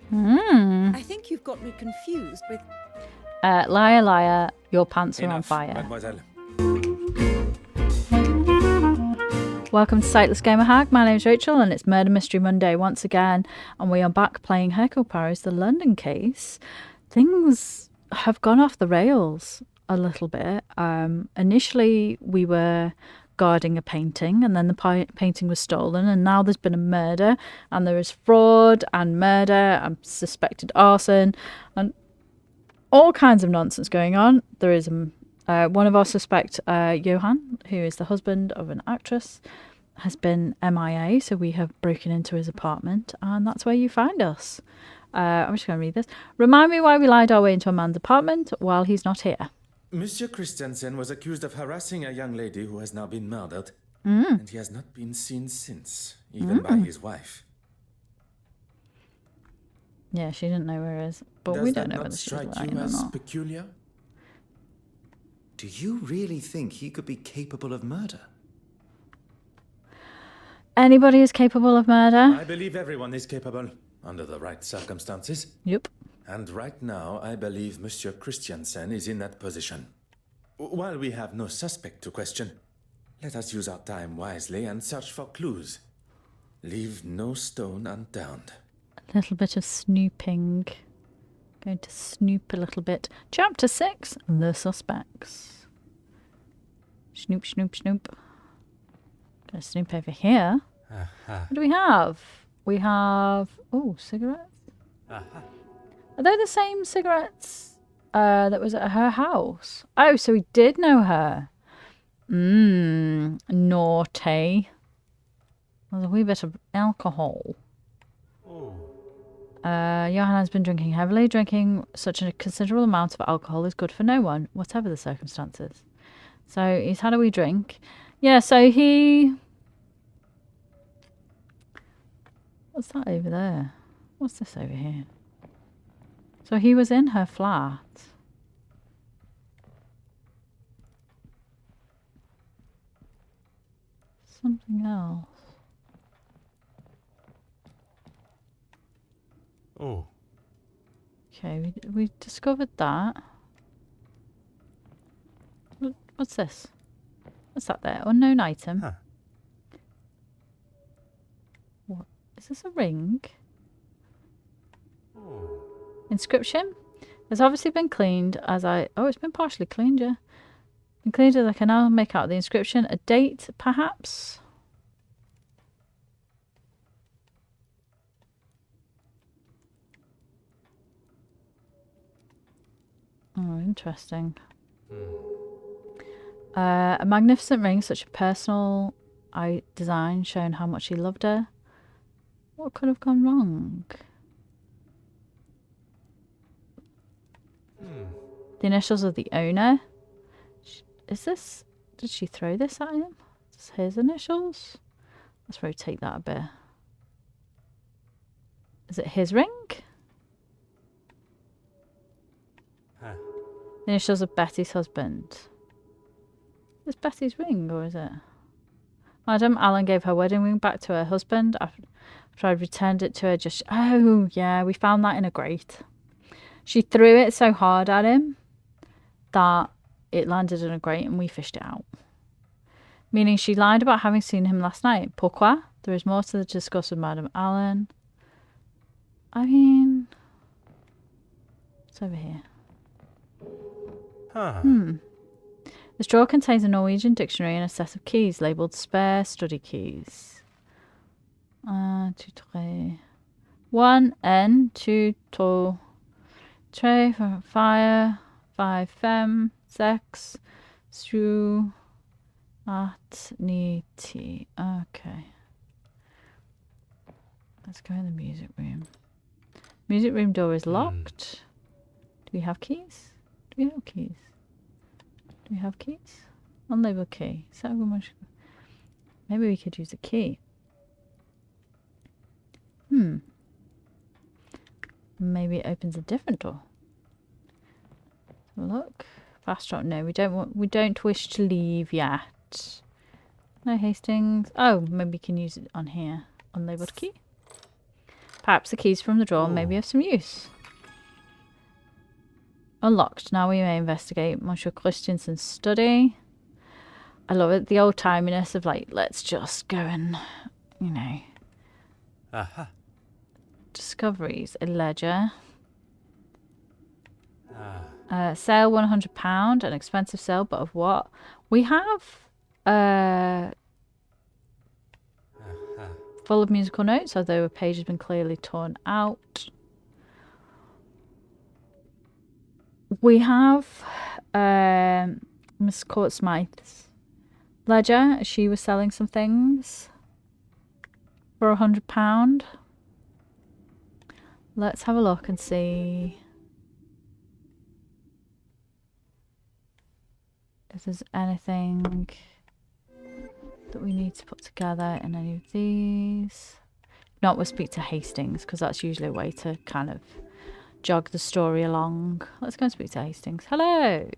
I think you've got me confused with... Liar, liar, your pants are on fire. Mademoiselle. Welcome to Sightless Gamer Hack. My name's Rachel and it's Murder Mystery Monday once again, and we are back playing Hercule Poirot's The London Case. Things have gone off the rails a little bit. Initially we were guarding a painting, and then the painting was stolen, and now there's been a murder, and there is fraud and murder and suspected arson and all kinds of nonsense going on. There is one of our suspects, Johan, who is the husband of an actress, has been MIA, so we have broken into his apartment, and that's where you find us. I'm just going to read this. Remind me why we lied our way into a man's apartment while he's not here. Monsieur Christiansen was accused of harassing a young lady who has now been murdered. And he has not been seen since, even by his wife. Yeah, she didn't know where he is, but we don't know whether she's lying or not. Does that not strike you as peculiar? Do you really think he could be capable of murder? Anybody is capable of murder? I believe everyone is capable, under the right circumstances. Yep. And right now, I believe Monsieur Christiansen is in that position. While we have no suspect to question, let us use our time wisely and search for clues. Leave no stone unturned. A little bit of snooping. Going to snoop a little bit. Chapter 6, The Suspects. Snoop, snoop, snoop. Gonna snoop over here. What do we have? We have... oh, cigarettes? Are they the same cigarettes that was at her house? Oh, so he did know her. Naughty. There's a wee bit of alcohol. Johan has been drinking heavily. Drinking such a considerable amount of alcohol is good for no one, whatever the circumstances. So he's had a wee drink. Yeah, so he... what's that over there? What's this over here? So he was in her flat. Something else. Oh. Okay, we discovered that. What's this? What's that there? Unknown item. Huh. What? Is this a ring? Oh. Inscription? It's obviously been cleaned as I... oh, it's been partially cleaned, yeah. Been cleaned as I can now make out the inscription. A date, perhaps? Oh, interesting. A magnificent ring, such a personal design, showing how much he loved her. What could have gone wrong? The initials of the owner. Is this... did she throw this at him? Is this his initials? Let's rotate that a bit. Is it his ring? The initials of Betty's husband. Is this Betty's ring, or is it? Madam Allen gave her wedding ring back to her husband after I'd returned it to her just... oh, yeah, we found that in a grate. She threw it so hard at him that it landed in a grate and we fished it out. Meaning she lied about having seen him last night. Pourquoi? There is more to discuss with Madam Allen. I mean... it's over here. This drawer contains a Norwegian dictionary and a set of keys labelled spare study keys. 2, 3. 1, N, 2, 2, 3, for fire, 5, femme, 6, through, at, ni, ti. Okay. Let's go in the music room. Music room door is locked. Do we have keys? Do we have keys? Do we have keys? Unlabeled key. Maybe we could use a key. Maybe it opens a different door. Have a look. Fast track. No, we don't wish to leave yet. No Hastings. Oh, maybe we can use it on here. Unlabeled key. Perhaps the keys from the drawer may be of some use. Unlocked. Now we may investigate Monsieur Christiansen's study. I love it. The old timiness of like, let's just go and, you know. Aha. Discoveries. A ledger. Sale £100. An expensive sale, but of what? We have full of musical notes, although a page has been clearly torn out. We have Miss Court Smythe's ledger. She was selling some things for £100. Let's have a look and see if there's anything that we need to put together in any of these. Not, we'll speak to Hastings, because that's usually a way to kind of jog the story along. Let's go and speak to Hastings. Hello.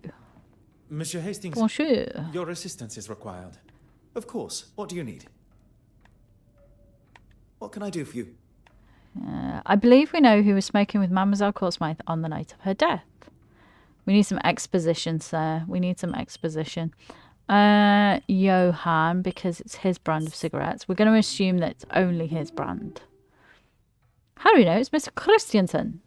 Monsieur Hastings, Bonjour. your assistance is required. Of course. What do you need? What can I do for you? I believe we know who was smoking with Mademoiselle Courtsmith on the night of her death. We need some exposition, sir. We need some exposition. Johann, because it's his brand of cigarettes. We're going to assume that it's only his brand. How do we know it's Mr. Christiansen?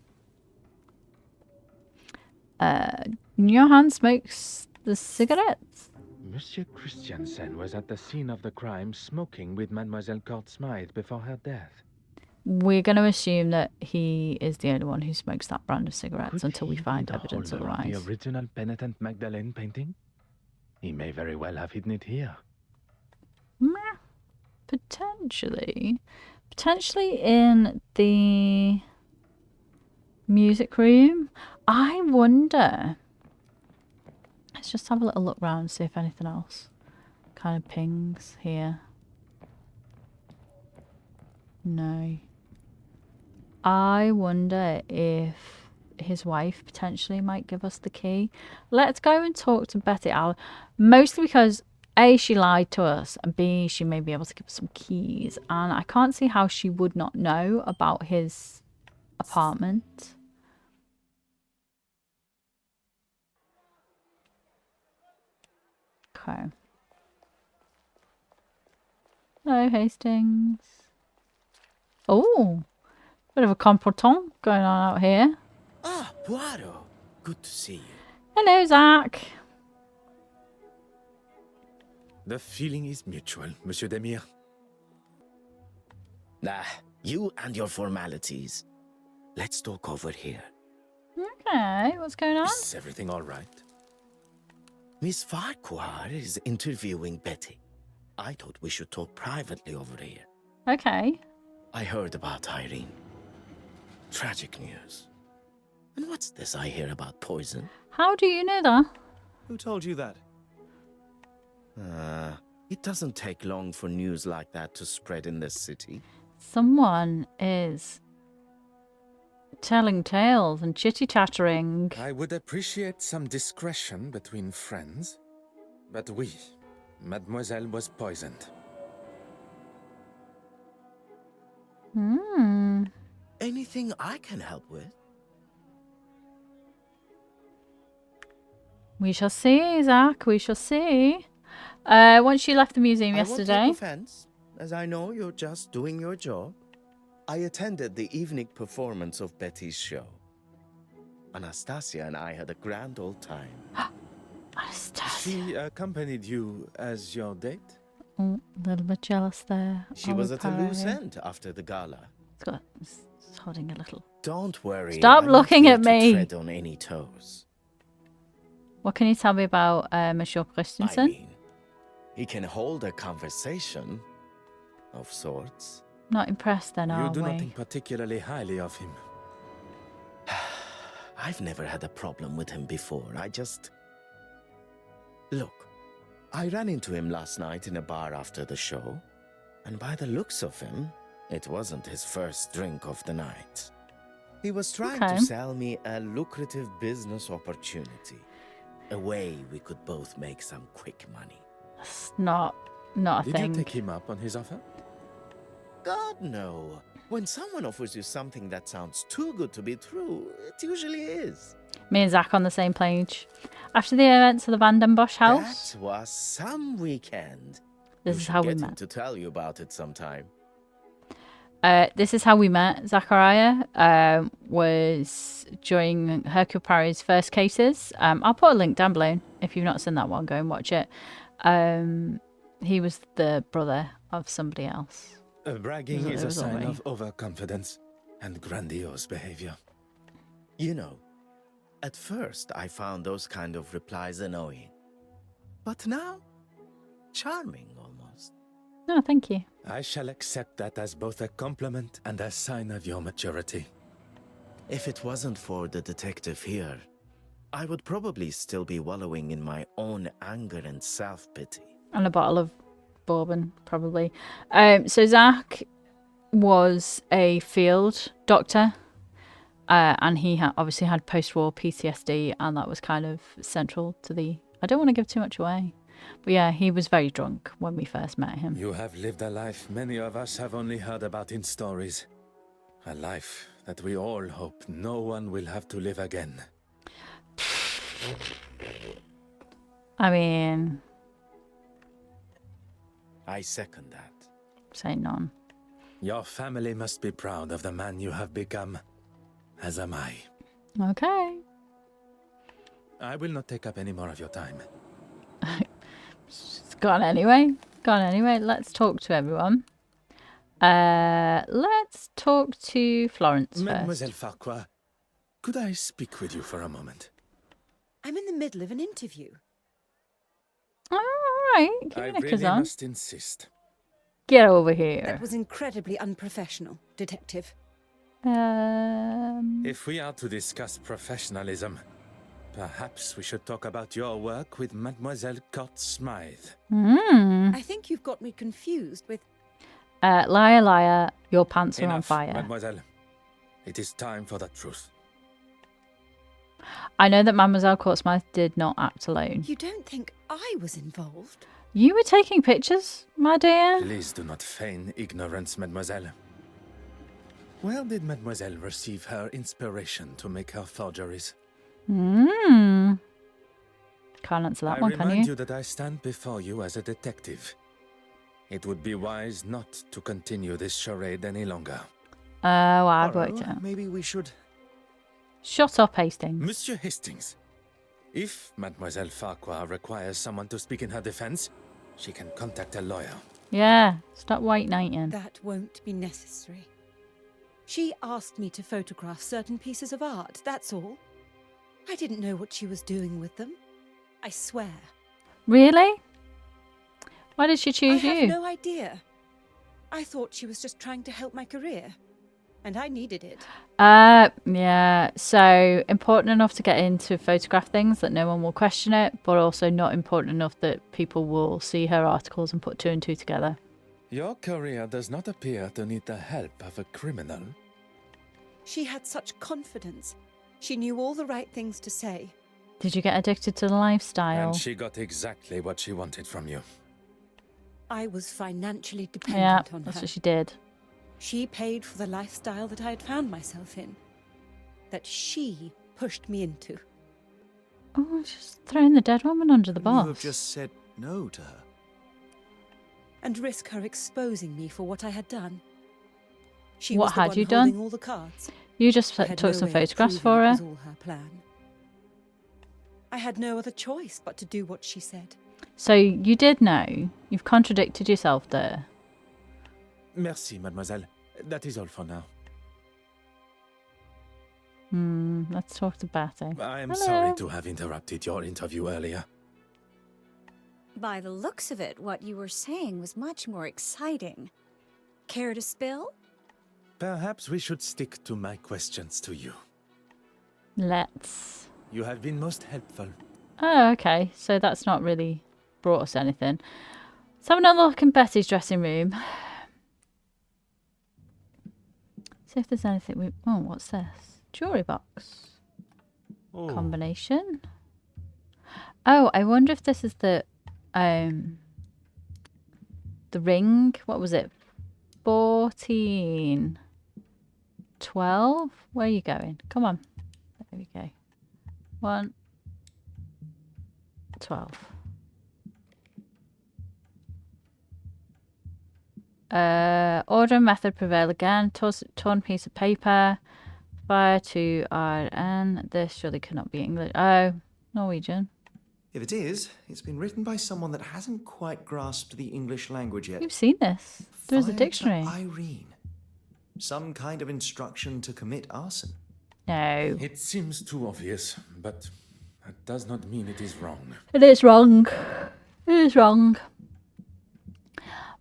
Johann smokes the cigarettes. Monsieur Christiansen was at the scene of the crime smoking with Mademoiselle Court-Smythe before her death. We're going to assume that he is the only one who smokes that brand of cigarettes until we find evidence otherwise. The original penitent Magdalene painting? He may very well have hidden it here. Potentially. Potentially in the music room. I wonder. Let's just have a little look around and see if anything else kind of pings here. No. I wonder if his wife potentially might give us the key. Let's go and talk to Betty Allen. Mostly because A, she lied to us, and B, she may be able to give us some keys. And I can't see how she would not know about his apartment. Okay. Hello, Hastings. Oh, bit of a contretemps going on out here. Ah, Poirot. Good to see you. Hello, Zach. The feeling is mutual, Monsieur Demire. You and your formalities. Let's talk over here. Okay, what's going on? Is everything all right? Miss Farquhar is interviewing Betty. I thought we should talk privately over here. Okay. I heard about Irene. Tragic news. And what's this I hear about poison? How do you know that? Who told you that? It doesn't take long for news like that to spread in this city. Someone is telling tales and chitty-chattering. I would appreciate some discretion between friends. But Mademoiselle was poisoned. Anything I can help with? We shall see, Zach. We shall see. Once she left the museum yesterday. I won't take offense, as I know you're just doing your job. I attended the evening performance of Betty's show. Anastasia and I had a grand old time. Anastasia. She accompanied you as your date? Oh, a little bit jealous there. She was at a loose end after the gala. It's holding a little. Don't worry. Stop I'm looking not at here to me. tread on any toes. What can you tell me about Monsieur Christensen? I mean, he can hold a conversation of sorts. Not impressed then, are You do we? not think particularly highly of him. I've never had a problem with him before. Look, I ran into him last night in a bar after the show, and by the looks of him, it wasn't his first drink of the night. He was trying to sell me a lucrative business opportunity, a way we could both make some quick money. It's not a Did thing. you take him up on his offer? God, no. When someone offers you something that sounds too good to be true, it usually is. Me and Zach on the same page. After the events of the Van den Bosch house, That was some weekend. this You is should how we get him met. to tell you about it sometime. This is how we met. Zachariah was during Hercule Poirot's first cases. I'll put a link down below. If you've not seen that one, go and watch it. He was the brother of somebody else. Bragging It is a was sign already. of overconfidence and grandiose behavior. You know, at first I found those kind of replies annoying. But now, charming almost. No, thank you. I shall accept that as both a compliment and a sign of your maturity. If it wasn't for the detective here, I would probably still be wallowing in my own anger and self-pity. And a bottle of bourbon, probably. So Zach was a field doctor, and he obviously had post-war PTSD, and that was kind of central to the... I don't want to give too much away. But yeah, he was very drunk when we first met him. You have lived a life many of us have only heard about in stories. A life that we all hope no one will have to live again. I mean, I second that. say none. Your family must be proud of the man you have become, as am I. Okay. I will not take up any more of your time. It's gone anyway. Let's talk to everyone. Let's talk to Florence first. Mademoiselle Farquhar, could I speak with you for a moment? I'm in the middle of an interview. All right, keep I your knickers really on. must insist. Get over here. That was incredibly unprofessional, Detective. If we are to discuss professionalism, perhaps we should talk about your work with Mademoiselle Court Smythe. I think you've got me confused with... Liar, liar, your pants are on Enough, fire. Mademoiselle. It is time for the truth. I know that Mademoiselle Courtsmith did not act alone. You don't think I was involved? You were taking pictures, my dear? Please do not feign ignorance, Mademoiselle. Where did Mademoiselle receive her inspiration to make her forgeries? Can't answer that I one, can remind you? you that I stand before you as a detective. It would be wise not to continue this charade any longer. Oh, I've Poirot, worked it out. maybe we should... Shut up, Hastings. Monsieur Hastings, if Mademoiselle Farquhar requires someone to speak in her defense, she can contact a lawyer. Yeah, stop white knighting. That won't be necessary. She asked me to photograph certain pieces of art, that's all. I didn't know what she was doing with them. I swear. Really? Why did she choose I have you? no idea. I thought she was just trying to help my career. And I needed it. Yeah. So important enough to get in to photograph things that no one will question it, but also not important enough that people will see her articles and put two and two together. Your career does not appear to need the help of a criminal. She had such confidence. She knew all the right things to say. Did you get addicted to the lifestyle? And she got exactly what she wanted from you. I was financially Yeah, dependent on that's her. what she did. She paid for the lifestyle that I had found myself in. That she pushed me into. Oh, she's throwing the dead woman under the You have bus. just said no to her. And risk her exposing me for what I had done. She What was the had one you done? holding all the cards. You just I had took no some way of photographs proving for it her. was all her plan. I had no other choice but to do what she said. So you did know. You've contradicted yourself there. Merci, mademoiselle. That is all for now. Let's talk to Betty. I am Hello. sorry to have interrupted your interview earlier. By the looks of it, what you were saying was much more exciting. Care to spill? Perhaps we should stick to my questions to you. Let's. You have been most helpful. Oh, okay. So that's not really brought us anything. Let's have another look in Betty's dressing room. See if there's anything we... Oh, what's this? Jewellery box. Oh. Combination. Oh, I wonder if this is the ring. What was it? 14. 12? Where are you going? Come on. There we go. 1. 12. Order and method prevail again. Torn piece of paper. Fire to RN. This surely cannot be English. Oh, Norwegian. If it is, it's been written by someone that hasn't quite grasped the English language yet. You've seen this. There's a Fire to dictionary. Irene. Some kind of instruction to commit arson. No. It seems too obvious, but that does not mean it is wrong. It is wrong. It is wrong.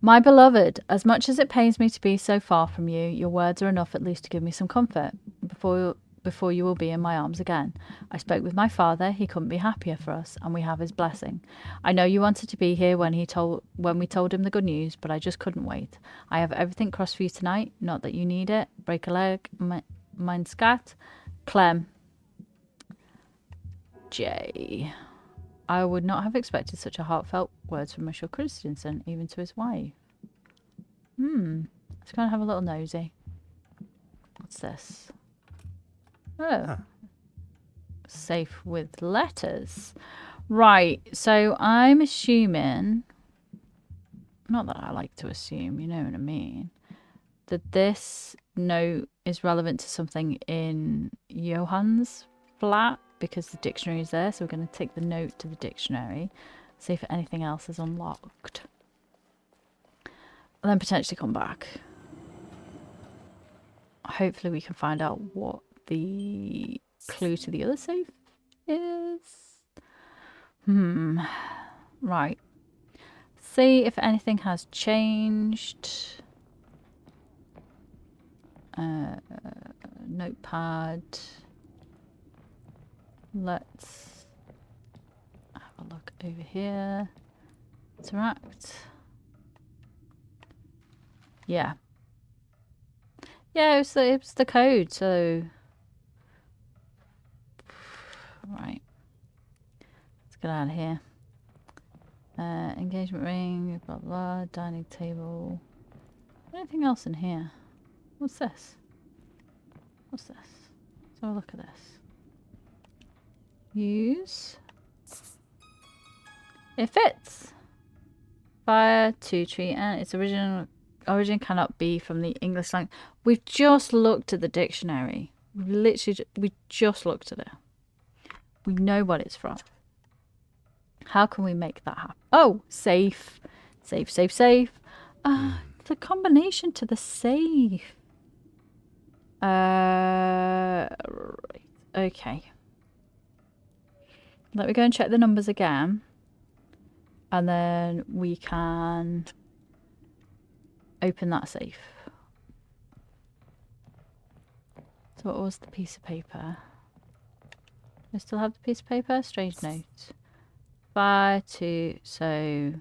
My beloved, as much as it pains me to be so far from you, your words are enough at least to give me some comfort before you will be in my arms again. I spoke with my father. He couldn't be happier for us, and we have his blessing. I know you wanted to be here when we told him the good news, but I just couldn't wait. I have everything crossed for you tonight. Not that you need it. Break a leg. Mein scat. Clem. J. I would not have expected such a heartfelt words from Hercule Christensen, even to his wife. Let's go and have a little nosy. What's this? Oh. Safe with letters. Right, so I'm assuming, not that I like to assume, you know what I mean, that this note is relevant to something in Johann's flat, because the dictionary is there. So we're going to take the note to the dictionary, see if anything else is unlocked, and then potentially come back. Hopefully we can find out what the clue to the other safe is. Right. See if anything has changed. Notepad. Let's have a look over here. Interact. Yeah. Yeah, it was the code, so... Right. Let's get out of here. Engagement ring, blah blah, dining table. Anything else in here? What's this? What's this? Let's have a look at this. Use. It fits. Fire to treat and its origin cannot be from the English language. We've just looked at the dictionary. We just looked at it. We know what it's from. How can we make that happen? Oh, safe. Safe, safe, safe. The combination to the safe. Right. Okay. Let me go and check the numbers again. And then we can open that safe. So what was the piece of paper? I still have the piece of paper? Strange note. Fire to... So...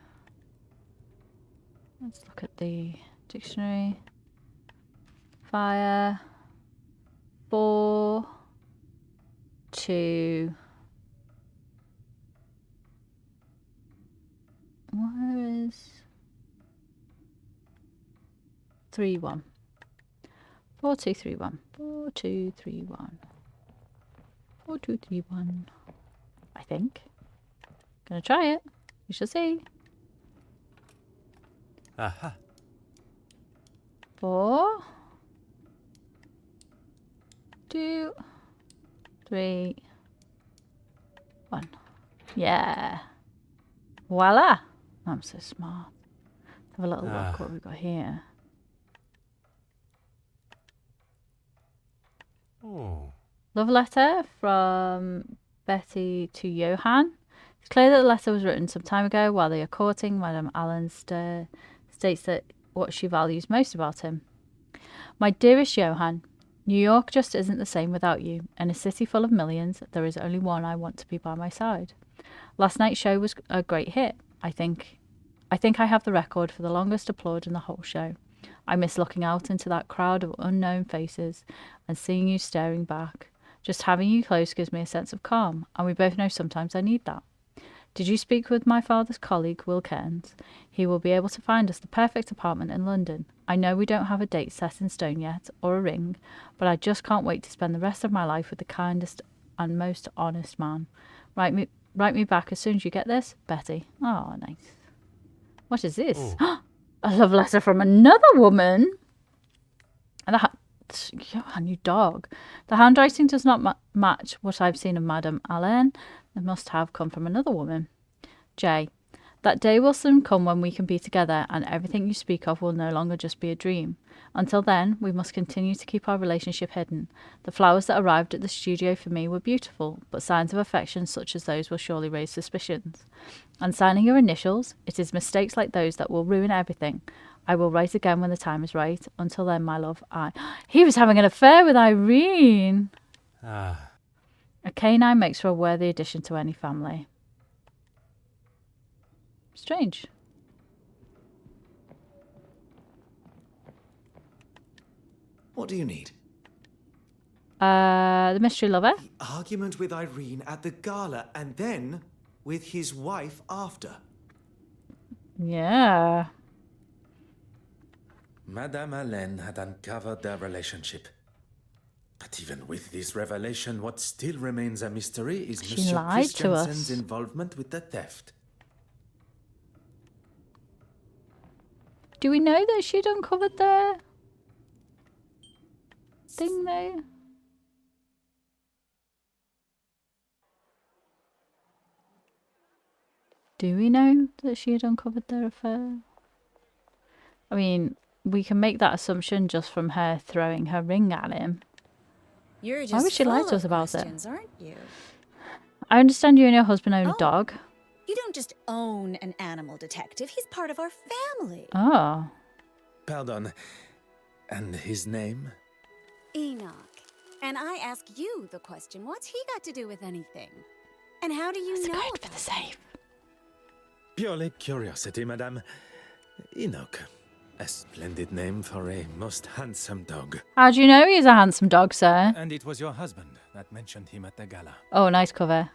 Let's look at the dictionary. Fire. 4 to... Where is... 3 1. 4 2 3 1. 4 2 3 1. 4 2 3 1. I think. Gonna try it. We shall see. Aha. 4 2 3 1. Yeah. Voila. I'm so smart. Let's have a little look what we've got here. Oh. Love letter from Betty to Johann. It's clear that the letter was written some time ago while they are courting. Madame Allen states that what she values most about him. My dearest Johann, New York just isn't the same without you. In a city full of millions, there is only one I want to be by my side. Last night's show was a great hit. I think I have the record for the longest applaud in the whole show. I miss looking out into that crowd of unknown faces and seeing you staring back. Just having you close gives me a sense of calm, and we both know sometimes I need that. Did you speak with my father's colleague, Will Cairns? He will be able to find us the perfect apartment in London. I know we don't have a date set in stone yet, or a ring, but I just can't wait to spend the rest of my life with the kindest and most honest man. Write me back as soon as you get this, Betty. Oh, nice. What is this? A love letter from another woman. And a new dog. The handwriting does not match what I've seen of Madame Alain. It must have come from another woman. J. That day will soon come when we can be together and everything you speak of will no longer just be a dream. Until then, we must continue to keep our relationship hidden. The flowers that arrived at the studio for me were beautiful, but signs of affection such as those will surely raise suspicions. And signing your initials, it is mistakes like those that will ruin everything. I will write again when the time is right. Until then, my love, He was having an affair with Irene! A canine makes for a worthy addition to any family. Strange. What do you need? The mystery lover. The argument with Irene at the gala and then with his wife after. Yeah. Madame Alain had uncovered their relationship. But even with this revelation, what still remains a mystery is She Monsieur lied to us. Christiansen's involvement with the theft. Do we know that she'd uncovered their thing though? Do we know that she had uncovered their affair? I mean, we can make that assumption just from her throwing her ring at him. You're just Why would she lie to full us of about it? questions, aren't you? I understand you and your husband own a Oh. dog. You don't just own an animal detective. He's part of our family. Oh. Pardon. And his name? Enoch. And I ask you the question, what's he got to do with anything? And how do you It's know going for about the safe. Purely curiosity, madame. Enoch. A splendid name for a most handsome dog. How do you know he's a handsome dog, sir? And it was your husband that mentioned him at the gala. Oh, nice cover.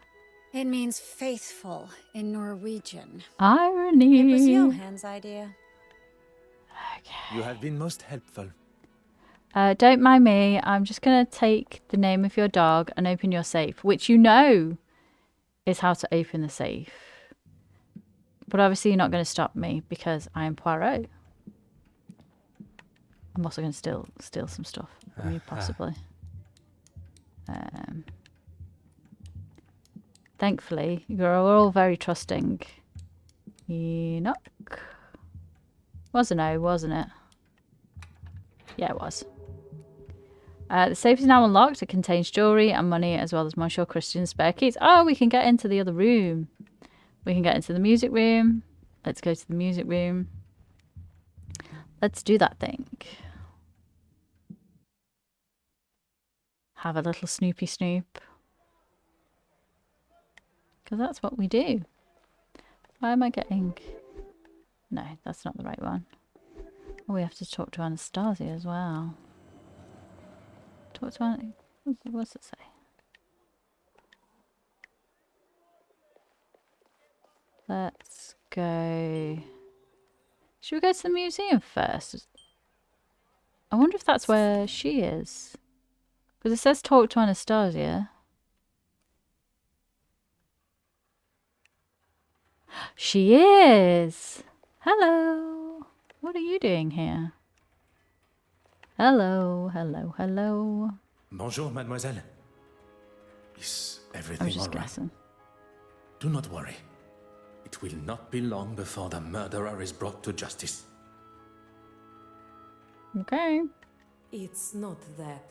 it? It means faithful in Norwegian. Irony. It was Johann's idea. You have been most helpful. Don't mind me. I'm just going to take the name of your dog and open your safe, which you know is how to open the safe. But obviously you're not going to stop me because I am Poirot. I'm also going to steal some stuff from you, possibly. Thankfully, you're all very trusting. Enoch. Was a no, wasn't it? Yeah, it was. The safe is now unlocked. It contains jewellery and money as well as Monsieur Christian's spare keys. Oh, we can get into the other room. We can get into the music room. Let's go to the music room. Let's do that thing. Have a little Snoopy Snoop. Because that's what we do. Why am I getting... No, that's not the right one. Oh, we have to talk to Anastasia as well. Talk to Anastasia. What's it say? Let's go... Should we go to the museum first? I wonder if that's where she is. Because it says talk to Anastasia. She is! Hello! What are you doing here? Hello, hello, hello. Bonjour, mademoiselle. Is I everything was just all right? guessing. Do not worry. It will not be long before the murderer is brought to justice. Okay. It's not that.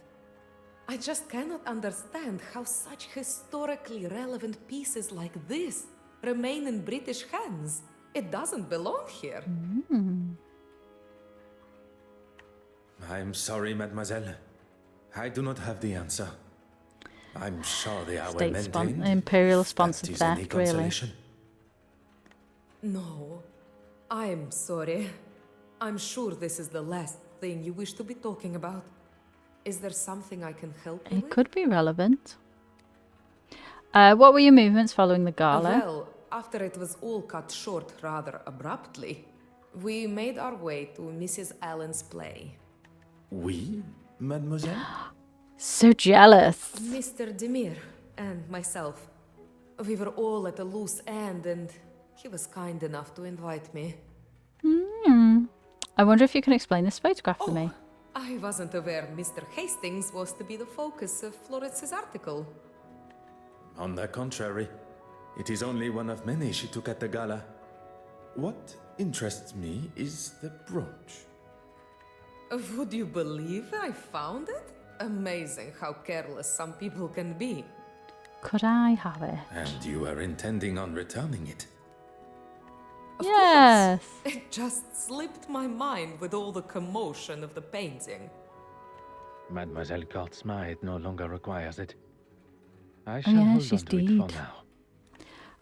I just cannot understand how such historically relevant pieces like this remain in British hands. It doesn't belong here. I'm sorry, mademoiselle. I do not have the answer. I'm sure they are well maintained. Imperial if that sponsored is any theft, really. consolation. No, I'm sorry. I'm sure this is the last thing you wish to be talking about. Is there something I can help you It with? could be relevant. What were your movements following the gala? Well, after it was all cut short rather abruptly, we made our way to Mrs. Allen's play. We, mademoiselle? So jealous. Mr. Demir and myself. We were all at a loose end, and he was kind enough to invite me. I wonder if you can explain this photograph to me. I wasn't aware Mr. Hastings was to be the focus of Florence's article. On the contrary, it is only one of many she took at the gala. What interests me is the brooch. Would you believe I found it? Amazing how careless some people can be. Could I have it? And you were intending on returning it? Of Yes. course. It just slipped my mind with all the commotion of the painting. Mademoiselle Cortsma no longer requires it. I Oh shall yeah, hold she's on to it for dead. now.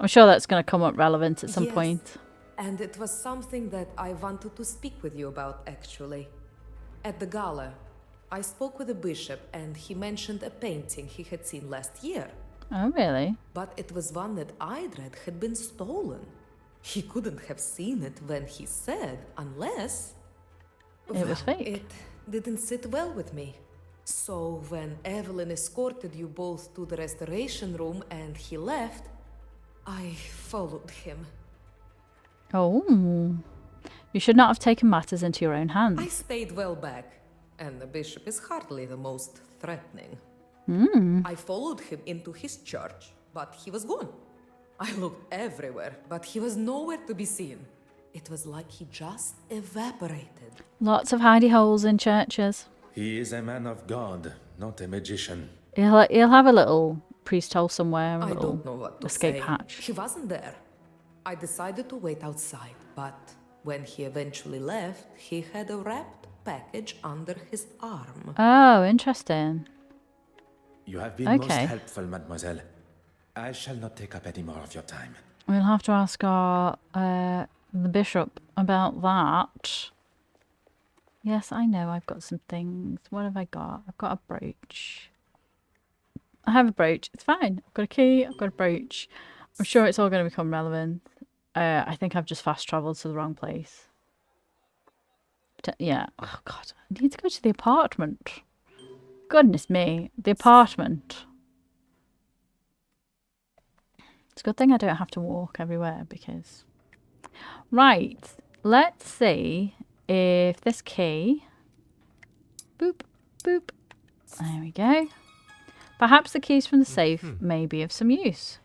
I'm sure that's going to come up relevant at some Yes. point. And it was something that I wanted to speak with you about, actually. At the gala, I spoke with the bishop and he mentioned a painting he had seen last year. Oh, really? But it was one that I'd read had been stolen. He couldn't have seen it when he said, unless... It was fake. It didn't sit well with me. So when Evelyn escorted you both to the restoration room and he left, I followed him. Oh. You should not have taken matters into your own I hands. stayed well back, and the bishop is hardly the most threatening. I followed him into his church, but he was gone. I looked everywhere, but he was nowhere to be seen. It was like he just evaporated. Lots of hidey holes in churches. He is a man of God, not a magician. He'll have a little priest hole somewhere, a I little don't know what to escape say. hatch. He wasn't there. I decided to wait outside, but when he eventually left, he had a wrapped package under his arm. Oh, interesting. You have been most Okay. helpful, mademoiselle. I shall not take up any more of your time. We'll have to ask our the bishop about that. Yes, I know. I've got some things. What have I got? I've got a brooch. I have a brooch. It's fine. I've got a key. I've got a brooch. I'm sure it's all going to become relevant. I think I've just fast travelled to the wrong place. Yeah. Oh, God. I need to go to the apartment. Goodness me. The apartment. It's a good thing I don't have to walk everywhere because... Right. Let's see if this key... Boop, boop. There we go. Perhaps the keys from the safe may be of some use.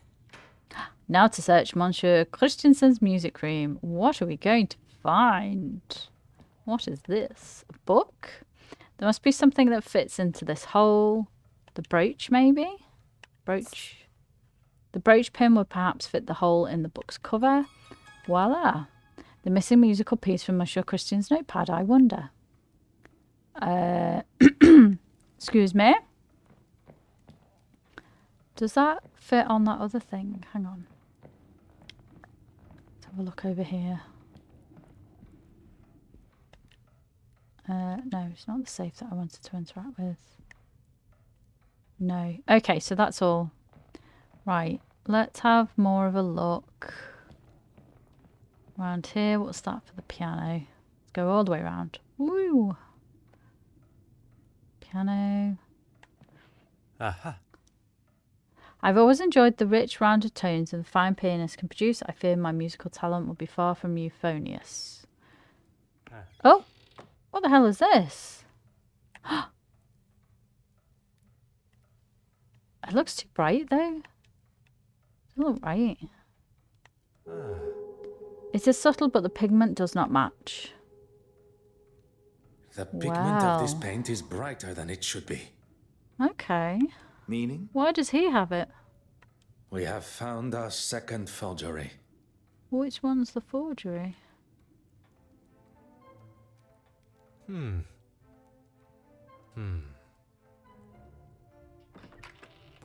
Now to search Monsieur Christensen's music room. What are we going to find? What is this? A book? There must be something that fits into this hole. The brooch, maybe? Brooch. The brooch pin would perhaps fit the hole in the book's cover. Voila. The missing musical piece from Monsieur Christian's notepad, I wonder. Excuse me? Does that fit on that other thing? Hang on. Let's have a look over here. No, it's not the safe that I wanted to interact with. No. Okay, so that's all. Right, let's have more of a look. Around here, what's that for the piano? Let's go all the way around. Woo! Piano. Aha. I've always enjoyed the rich, rounded tones and the fine pianist can produce. I fear my musical talent will be far from euphonious. Oh! What the hell is this? It looks too bright, though. Doesn't look right. It is subtle, but the pigment does not match. The pigment of this Wow. paint is brighter than it should be. Okay. Meaning? Why does he have it? We have found our second forgery. Which one's the forgery?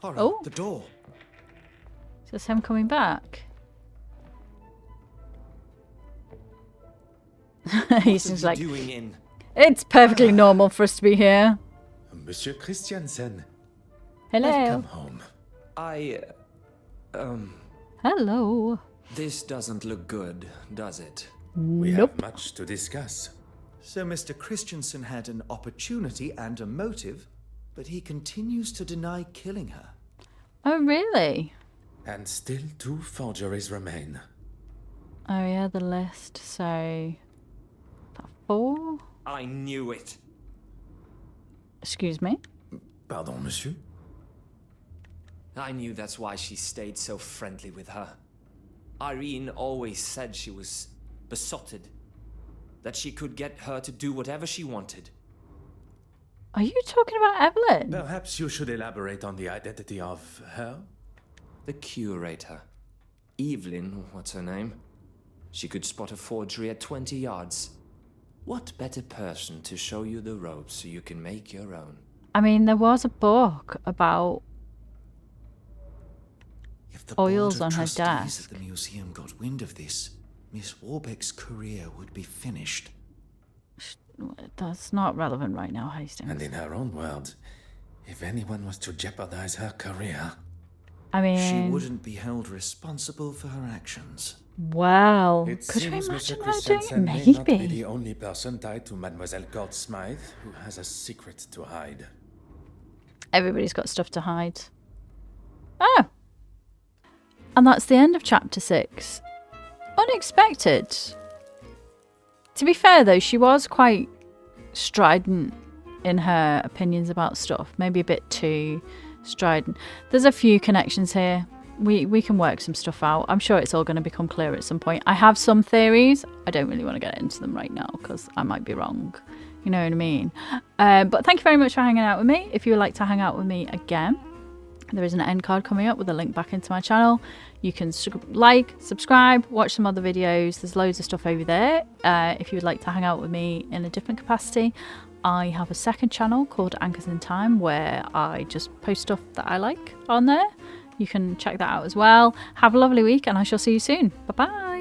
Poirot, Oh. the door. Is this him coming back? He seems What are like... you doing in? It's perfectly normal for us to be here. Monsieur Christiansen, Hello. welcome home. I, Hello. This doesn't look good, does it? We have much to discuss. So Mr. Christiansen had an opportunity and a motive, but he continues to deny killing her. Oh, really? And still 2 forgeries remain. Oh, yeah, the list. So, 4? I knew it. Excuse me? Pardon, monsieur? I knew that's why she stayed so friendly with her. Irene always said she was besotted. That she could get her to do whatever she wanted. Are you talking about Evelyn? Perhaps you should elaborate on the identity of her? The curator. Evelyn, what's her name? She could spot a forgery at 20 yards. What better person to show you the ropes so you can make your own? I mean, there was a book about If the oils board on of her trustees desk. at the museum got wind of this, Miss Warbeck's career would be finished. That's not relevant right now, Hastings. And in her own words, if anyone was to jeopardize her career... I mean... She wouldn't be held responsible for her actions. Well, It could you seems imagine Mr. her doing it? Christiansen may not be Maybe. the only person tied to Mademoiselle Court Smythe who has a secret to hide. Everybody's got stuff to hide. Oh. And that's the end of chapter 6. Unexpected. To be fair, though, she was quite strident in her opinions about stuff. Maybe a bit too strident. There's a few connections here. We can work some stuff out. I'm sure it's all going to become clear at some point. I have some theories. I don't really want to get into them right now because I might be wrong. You know what I mean? But thank you very much for hanging out with me. If you would like to hang out with me again, there is an end card coming up with a link back into my channel. You can like, subscribe, watch some other videos. There's loads of stuff over there. If you would like to hang out with me in a different capacity, I have a second channel called Anchors in Time where I just post stuff that I like on there. You can check that out as well. Have a lovely week and I shall see you soon. Bye bye.